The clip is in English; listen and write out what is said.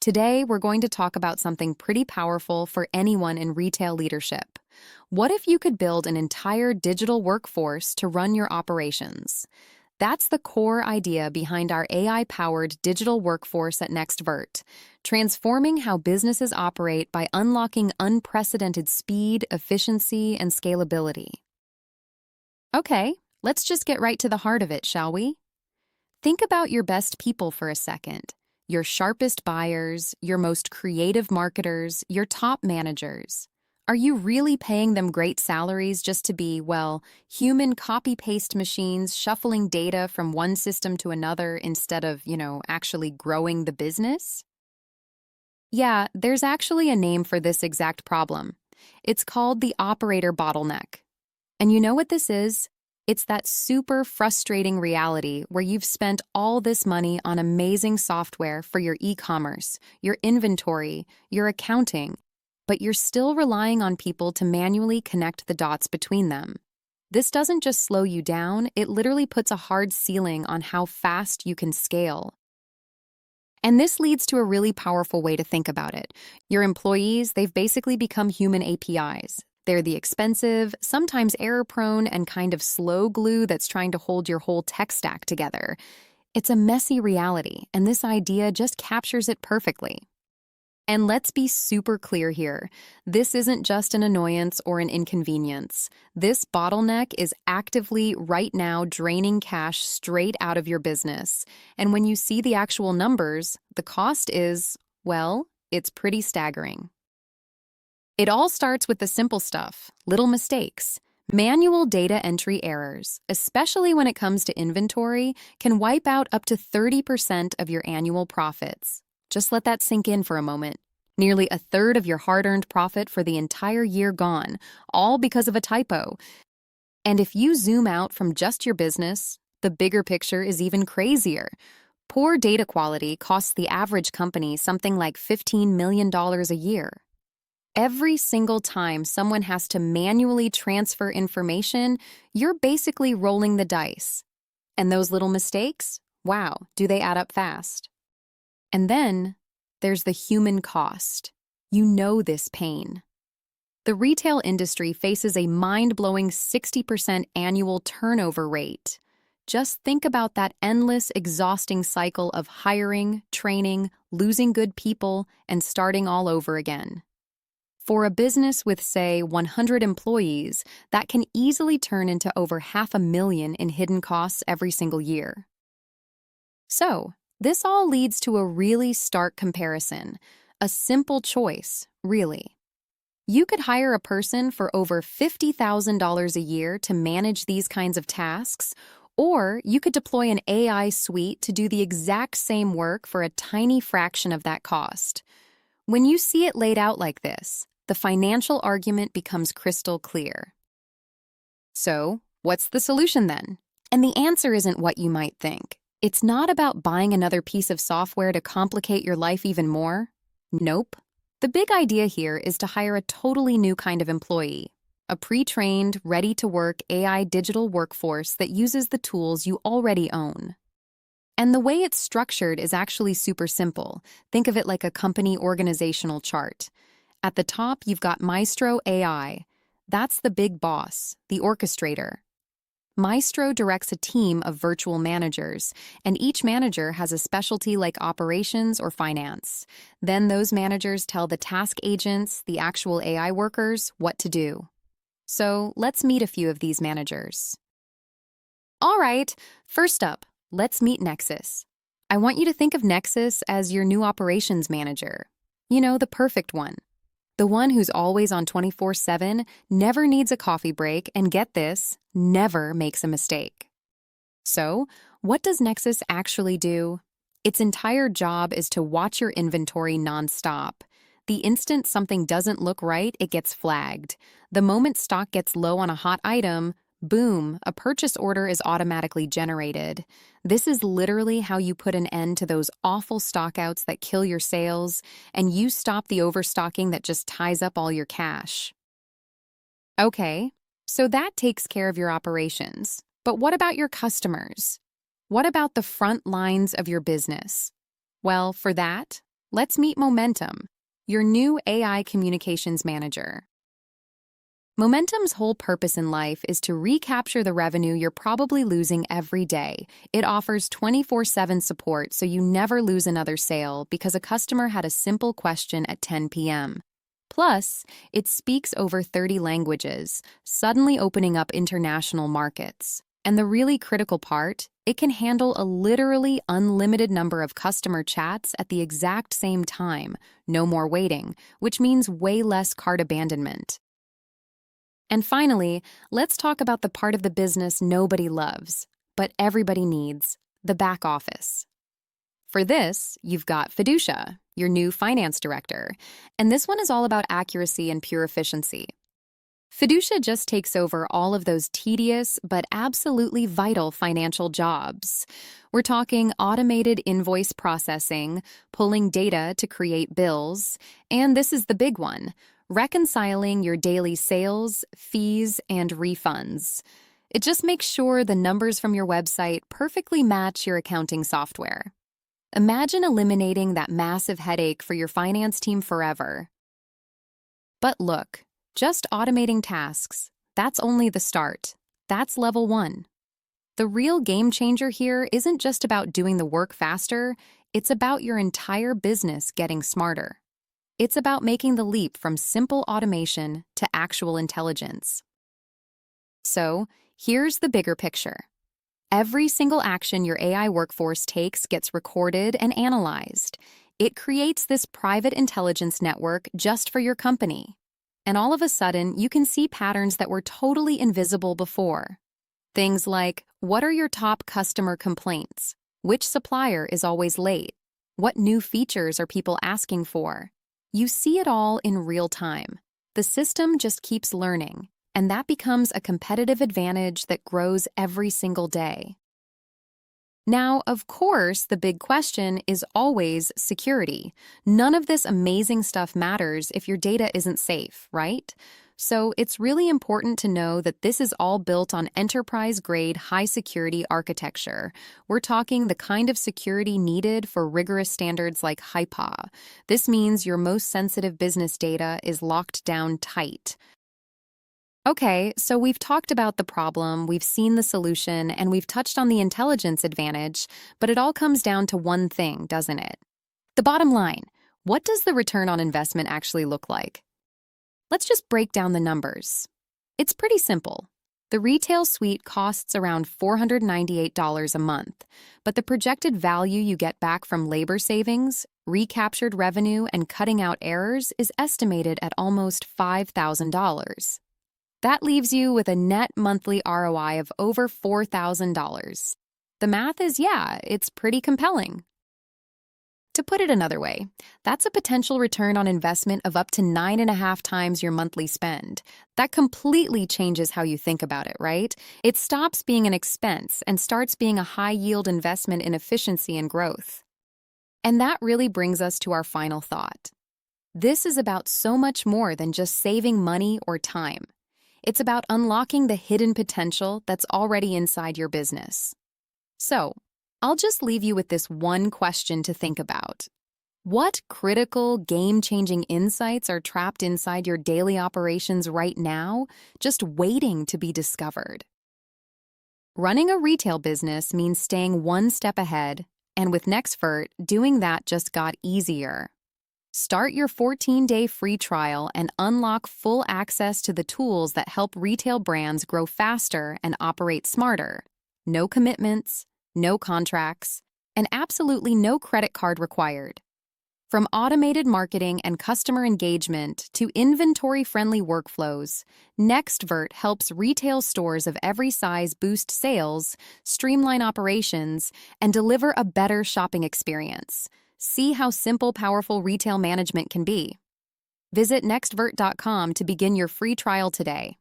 Today, we're going to talk about something pretty powerful for anyone in retail leadership. What if you could build an entire digital workforce to run your operations? That's the core idea behind our AI-powered digital workforce at Nextvert, transforming how businesses operate by unlocking unprecedented speed, efficiency, and scalability. Okay, let's just get right to the heart of it, shall we? Think about your best people for a second. Your sharpest buyers, your most creative marketers, your top managers. Are you really paying them great salaries just to be, well, human copy-paste machines shuffling data from one system to another instead of, actually growing the business? Yeah, there's actually a name for this exact problem. It's called the operator bottleneck. And you know what this is? It's that super frustrating reality where you've spent all this money on amazing software for your e-commerce, your inventory, your accounting, but you're still relying on people to manually connect the dots between them. This doesn't just slow you down, it literally puts a hard ceiling on how fast you can scale. And this leads to a really powerful way to think about it. Your employees, they've basically become human APIs. They're the expensive, sometimes error-prone, and kind of slow glue that's trying to hold your whole tech stack together. It's a messy reality, and this idea just captures it perfectly. And let's be super clear here. This isn't just an annoyance or an inconvenience. This bottleneck is actively, right now, draining cash straight out of your business. And when you see the actual numbers, the cost is, well, it's pretty staggering. It all starts with the simple stuff, little mistakes. Manual data entry errors, especially when it comes to inventory, can wipe out up to 30% of your annual profits. Just let that sink in for a moment. Nearly a third of your hard-earned profit for the entire year gone, all because of a typo. And if you zoom out from just your business, the bigger picture is even crazier. Poor data quality costs the average company something like $15 million a year. Every single time someone has to manually transfer information, you're basically rolling the dice. And those little mistakes? Wow, do they add up fast? And then there's the human cost. You know this pain. The retail industry faces a mind-blowing 60% annual turnover rate. Just think about that endless, exhausting cycle of hiring, training, losing good people, and starting all over again. For a business with, say, 100 employees, that can easily turn into over $500,000 in hidden costs every single year. So, this all leads to a really stark comparison, a simple choice, really. You could hire a person for over $50,000 a year to manage these kinds of tasks, or you could deploy an AI suite to do the exact same work for a tiny fraction of that cost. When you see it laid out like this, the financial argument becomes crystal clear. So, what's the solution then? And the answer isn't what you might think. It's not about buying another piece of software to complicate your life even more. Nope. The big idea here is to hire a totally new kind of employee, a pre-trained, ready-to-work AI digital workforce that uses the tools you already own. And the way it's structured is actually super simple. Think of it like a company organizational chart. At the top, you've got Maestro AI. That's the big boss, the orchestrator. Maestro directs a team of virtual managers, and each manager has a specialty like operations or finance. Then those managers tell the task agents, the actual AI workers, what to do. So let's meet a few of these managers. All right, first up, let's meet Nexus. I want you to think of Nexus as your new operations manager. You know, the perfect one. The one who's always on 24/7, never needs a coffee break, and get this, never makes a mistake. So, what does Nexus actually do? Its entire job is to watch your inventory nonstop. The instant something doesn't look right, it gets flagged. The moment stock gets low on a hot item, boom, a purchase order is automatically generated. This is literally how you put an end to those awful stockouts that kill your sales, and you stop the overstocking that just ties up all your cash. Okay, so that takes care of your operations. But what about your customers? What about the front lines of your business? Well, for that, Let's meet Momentum, your new AI communications manager. Momentum's whole purpose in life is to recapture the revenue you're probably losing every day. It offers 24/7 support so you never lose another sale because a customer had a simple question at 10 p.m. Plus, it speaks over 30 languages, suddenly opening up international markets. And the really critical part, it can handle a literally unlimited number of customer chats at the exact same time, no more waiting, which means way less cart abandonment. And finally, let's talk about the part of the business nobody loves, but everybody needs, the back office. For this, you've got Fiducia, your new finance director, and this one is all about accuracy and pure efficiency. Fiducia just takes over all of those tedious but absolutely vital financial jobs. We're talking automated invoice processing, pulling data to create bills, and this is the big one, reconciling your daily sales, fees, and refunds. It just makes sure the numbers from your website perfectly match your accounting software. Imagine eliminating that massive headache for your finance team forever. But look, just automating tasks, that's only the start. That's level 1. The real game changer here isn't just about doing the work faster, it's about your entire business getting smarter. It's about making the leap from simple automation to actual intelligence. So, here's the bigger picture. Every single action your AI workforce takes gets recorded and analyzed. It creates this private intelligence network just for your company. And all of a sudden, you can see patterns that were totally invisible before. Things like, what are your top customer complaints? Which supplier is always late? What new features are people asking for? You see it all in real time. The system just keeps learning, and that becomes a competitive advantage that grows every single day. Now, of course, the big question is always security. None of this amazing stuff matters if your data isn't safe, right? So it's really important to know that this is all built on enterprise-grade, high-security architecture. We're talking the kind of security needed for rigorous standards like HIPAA. This means your most sensitive business data is locked down tight. Okay, so we've talked about the problem, we've seen the solution, and we've touched on the intelligence advantage, but it all comes down to one thing, doesn't it? The bottom line, what does the return on investment actually look like? Let's just break down the numbers. It's pretty simple. The retail suite costs around $498 a month, but the projected value you get back from labor savings, recaptured revenue, and cutting out errors is estimated at almost $5,000. That leaves you with a net monthly ROI of over $4,000. The math is, it's pretty compelling. To put it another way, that's a potential return on investment of up to 9.5 times your monthly spend. That completely changes how you think about it, right? It stops being an expense and starts being a high-yield investment in efficiency and growth. And that really brings us to our final thought. This is about so much more than just saving money or time. It's about unlocking the hidden potential that's already inside your business. So, I'll just leave you with this one question to think about. What critical, game-changing insights are trapped inside your daily operations right now, just waiting to be discovered? Running a retail business means staying one step ahead, and with Nextvert, doing that just got easier. Start your 14-day free trial and unlock full access to the tools that help retail brands grow faster and operate smarter. No commitments, no contracts, and absolutely no credit card required. From automated marketing and customer engagement to inventory-friendly workflows, Nextvert helps retail stores of every size boost sales, streamline operations, and deliver a better shopping experience. See how simple, powerful retail management can be. Visit nextvert.com to begin your free trial today.